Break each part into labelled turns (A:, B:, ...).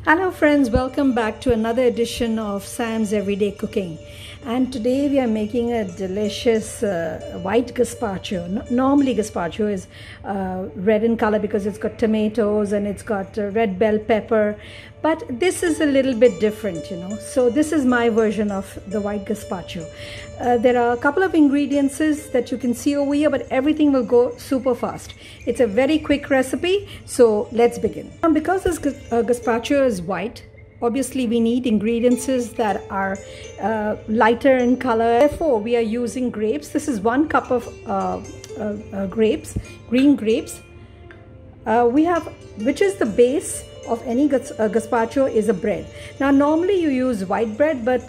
A: Hello friends, welcome back to another edition of Sam's Everyday Cooking. And today we are making a delicious white gazpacho. Normally gazpacho is red in color because it's got tomatoes and it's got red bell pepper. But this is a little bit different, you know. So this is my version of the white gazpacho. There are a couple of ingredients that you can see over here, but everything will go super fast. It's a very quick recipe, so let's begin. Because this gazpacho is white, obviously we need ingredients that are lighter in color. Therefore, we are using grapes. This is 1 cup of grapes, green grapes. Which is the base of any gazpacho is a bread. Now normally you use white bread, but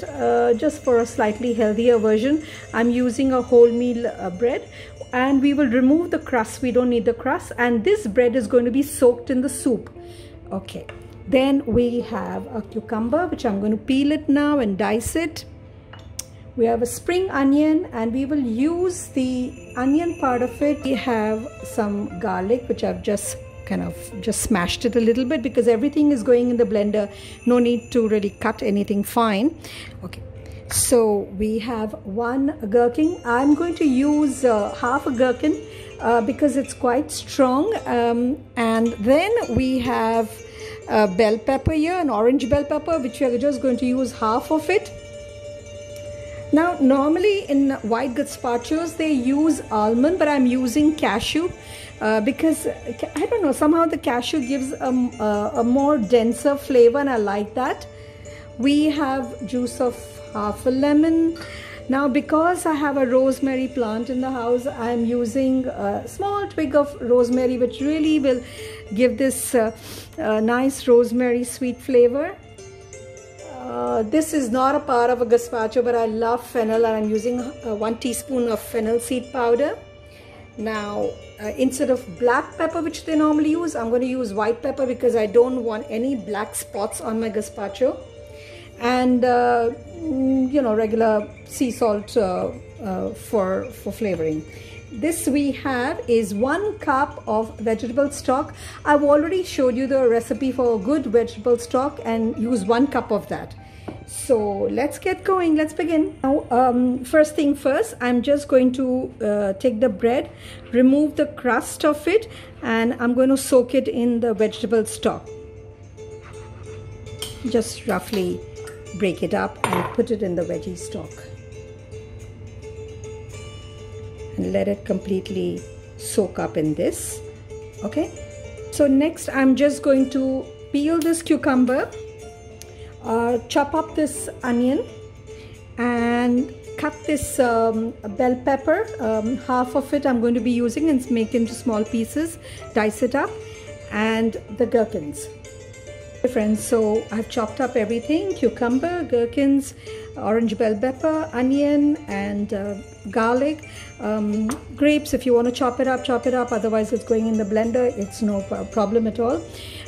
A: just for a slightly healthier version, I'm using a wholemeal bread, and we will remove the crust. We don't need the crust, and this bread is going to be soaked in the soup. Okay, then we have a cucumber, which I'm going to peel it now and dice it. We have a spring onion, and we will use the onion part of it. We have some garlic, which I've just smashed it a little bit because everything is going in the blender. No need to really cut anything fine. Okay, so we have 1 gherkin. I'm going to use half a gherkin because it's quite strong. And then we have bell pepper here, an orange bell pepper, which we are just going to use half of it. Now normally in white gazpachos they use almond, but I'm using cashew because I don't know, somehow the cashew gives a more denser flavor, and I like that. We have juice of half a lemon. Now because I have a rosemary plant in the house, I'm using a small twig of rosemary, which really will give this nice rosemary sweet flavor. This is not a part of a gazpacho, but I love fennel, and I'm using 1 teaspoon of fennel seed powder. Now instead of black pepper, which they normally use, I'm going to use white pepper because I don't want any black spots on my gazpacho. And you know, regular sea salt for flavoring. This we have is 1 cup of vegetable stock. I've already showed you the recipe for a good vegetable stock and use 1 cup of that. So let's get going. Let's begin. Now, first thing first, I'm just going to take the bread, remove the crust of it, and I'm going to soak it in the vegetable stock. Just roughly break it up and put it in the veggie stock. And let it completely soak up in this. Okay, so next I'm just going to peel this cucumber, chop up this onion, and cut this bell pepper. Half of it I'm going to be using and make into small pieces, dice it up, and the gherkins. Okay, friends, so I've chopped up everything: cucumber, gherkins, orange bell pepper, onion, and garlic. Grapes, if you want to chop it up, otherwise it's going in the blender, it's no problem at all.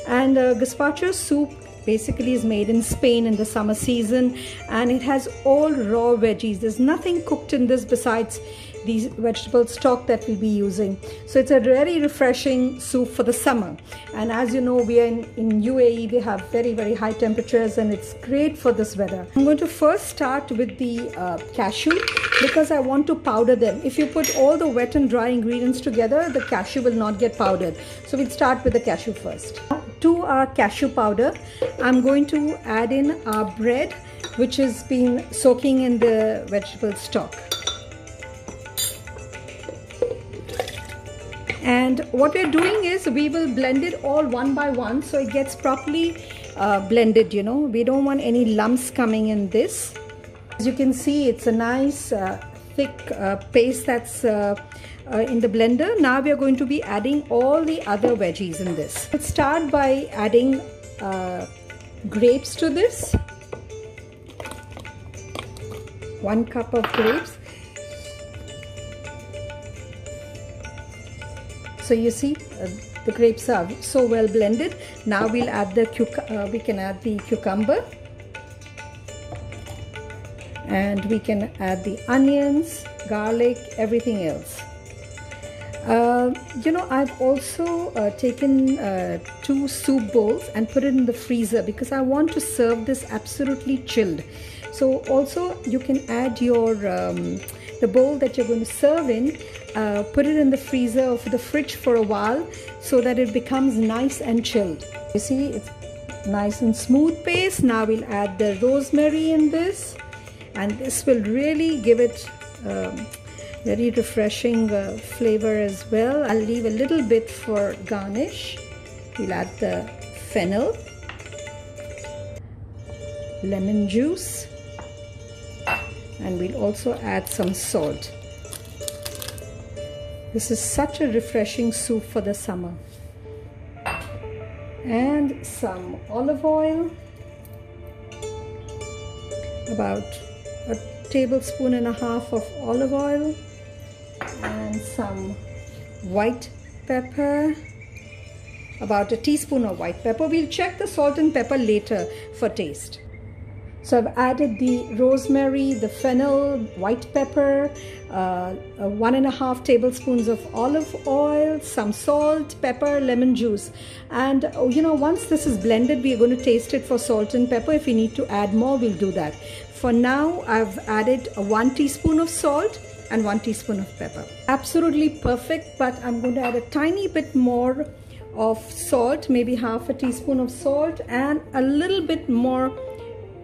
A: And gazpacho soup basically is made in Spain in the summer season, and it has all raw veggies. There's nothing cooked in this besides these vegetable stock that we'll be using. So it's a very refreshing soup for the summer. And as you know, we are in UAE, we have very, very high temperatures, and it's great for this weather. I'm going to first start with the cashew because I want to powder them. If you put all the wet and dry ingredients together, the cashew will not get powdered. So we'll start with the cashew first. To our cashew powder, I'm going to add in our bread, which has been soaking in the vegetable stock. And what we're doing is we will blend it all one by one so it gets properly blended, you know. We don't want any lumps coming in this. As you can see, it's a nice thick paste that's in the blender. Now we are going to be adding all the other veggies in this. Let's start by adding grapes to this. 1 cup of grapes. So you see, the grapes are so well blended. Now we'll add the we can add the cucumber, and we can add the onions, garlic, everything else. I've also taken 2 soup bowls and put it in the freezer because I want to serve this absolutely chilled. So also you can add your the bowl that you're going to serve in, put it in the freezer or the fridge for a while so that it becomes nice and chilled. You see, it's nice and smooth paste. Now we'll add the rosemary in this, and this will really give it very refreshing flavor as well. I'll leave a little bit for garnish. We'll add the fennel, lemon juice, and we'll also add some salt. This is such a refreshing soup for the summer. And some olive oil, about a tablespoon and a half of olive oil, and some white pepper, about a teaspoon of white pepper. We'll check the salt and pepper later for taste. So I've added the rosemary, the fennel, white pepper, 1.5 tablespoons of olive oil, some salt, pepper, lemon juice. And once this is blended, we're going to taste it for salt and pepper. If we need to add more, we'll do that. For now, I've added 1 teaspoon of salt and 1 teaspoon of pepper. Absolutely perfect, but I'm going to add a tiny bit more of salt, maybe half a teaspoon of salt and a little bit more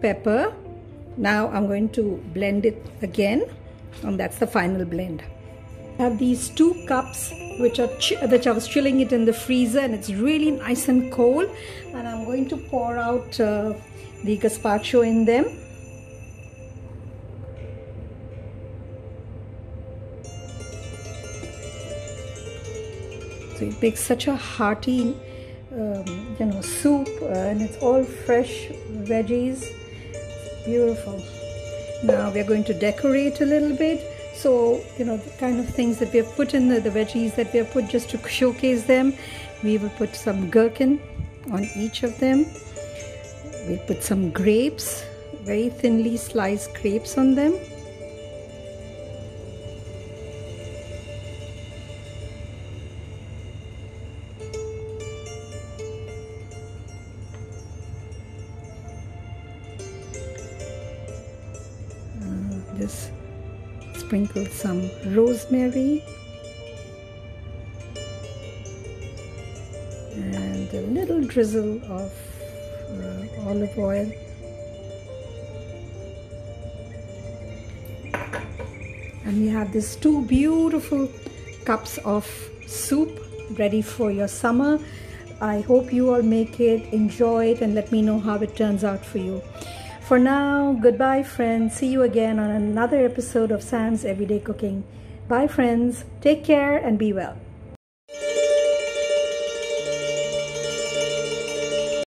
A: pepper. Now I'm going to blend it again, and that's the final blend. I have these 2 cups which I was chilling it in the freezer, and it's really nice and cold, and I'm going to pour out the gazpacho in them. So it makes such a hearty soup, and it's all fresh veggies. Beautiful. Now we're going to decorate a little bit. So the kind of things that we have put in the veggies that we have put, just to showcase them, we will put some gherkin on each of them. We'll put some grapes, very thinly sliced grapes on them. Just sprinkle some rosemary and a little drizzle of olive oil. And you have these 2 beautiful cups of soup ready for your summer. I hope you all make it, enjoy it, and let me know how it turns out for you. For now, goodbye friends. See you again on another episode of Sam's Everyday Cooking. Bye friends. Take care and be well.